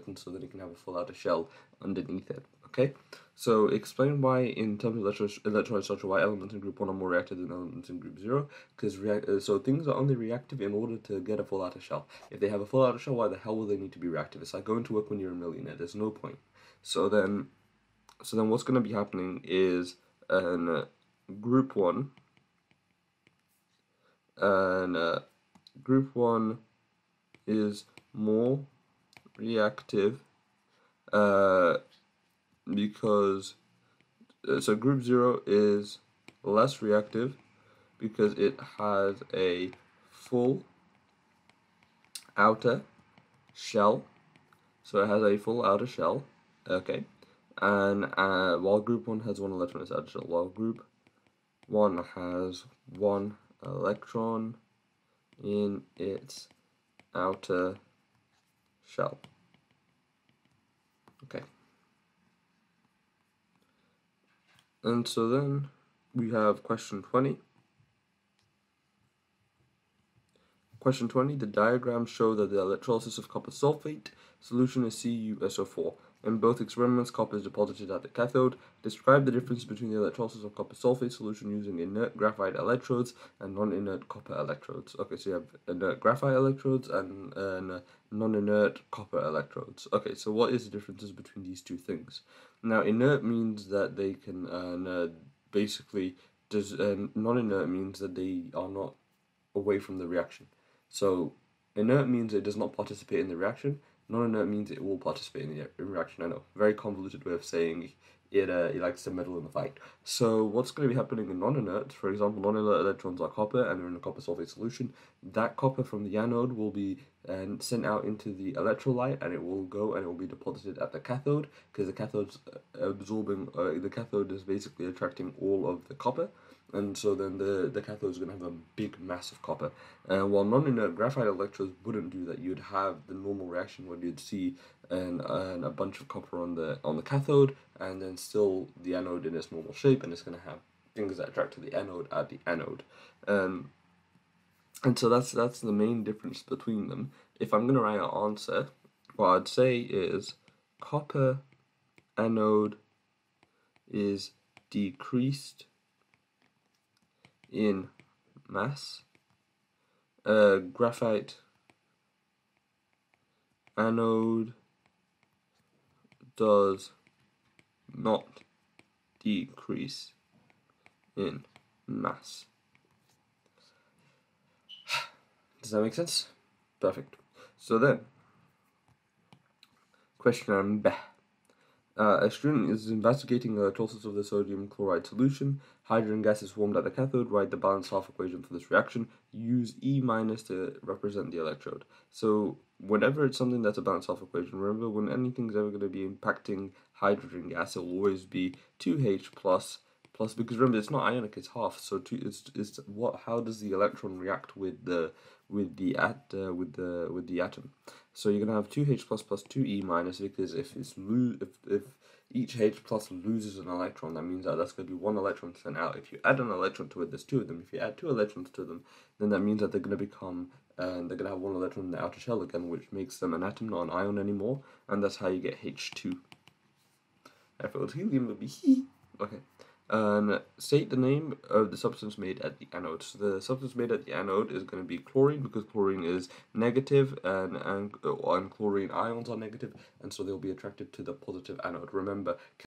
and so that it can have a full outer shell underneath it. Okay, so explain why, in terms of electrolyte structure, why elements in group 1 are more reactive than elements in group 0. Because so things are only reactive in order to get a full outer shell. If they have a full outer shell, why the hell will they need to be reactive? It's like going to work when you're a millionaire. There's no point. So then what's going to be happening is group 1 and group 1 is more reactive because so group 0 is less reactive because it has a full outer shell. So it has a full outer shell, okay, and while group 1 has 1 electron in its outer shell, while group 1 has 1 electron in its outer shell. Okay. And so then we have question 20. Question 20, the diagrams show that the electrolysis of copper sulfate solution is CuSO4. In both experiments, copper is deposited at the cathode. Describe the difference between the electrolysis of copper sulfate solution using inert graphite electrodes and non-inert copper electrodes. Okay, so you have inert graphite electrodes and non-inert copper electrodes. Okay, so what is the differences between these two things? Now, inert means that they can basically, non-inert means that they are not away from the reaction. So inert means it does not participate in the reaction. Non-inert means it will participate in the reaction. I know, very convoluted way of saying it likes to meddle in the fight. So what's going to be happening in non-inert, for example, non-inert electrons are copper and they're in a copper sulfate solution. That copper from the anode will be sent out into the electrolyte, and it will go and it will be deposited at the cathode, because the cathode's absorbing, the cathode is basically attracting all of the copper. And so then the cathode is going to have a big mass of copper. While non-inert graphite electrodes wouldn't do that, you'd have the normal reaction where you'd see a bunch of copper on the cathode, and then still the anode in its normal shape, and it's going to have things that attract to the anode at the anode. And so that's the main difference between them. If I'm going to write an answer, what I'd say is copper anode is decreased in mass. Graphite anode does not decrease in mass. Does that make sense? Perfect. So then, question number. A student is investigating the electrolysis of the sodium chloride solution. Hydrogen gas is formed at the cathode. Write the balanced half equation for this reaction. Use E- to represent the electrode. So whenever it's something that's a balanced half equation, remember, when anything's ever going to be impacting hydrogen gas, it will always be 2H plus, because remember, it's not ionic, it's half. So it's what? How does the electron react with the atom? So you're gonna have 2H plus 2E minus, because if each H plus loses an electron, that means that's going to be 1 electron sent out. If you add an electron to it, there's 2 of them. If you add 2 electrons to them, then that means that they're going to become, they're going to have 1 electron in the outer shell again, which makes them an atom, not an ion anymore, and that's how you get H2. If it was helium, it would be He. Okay. State the name of the substance made at the anode. So the substance made at the anode is going to be chlorine, because chlorine is negative, and chlorine ions are negative, and so they'll be attracted to the positive anode. Remember,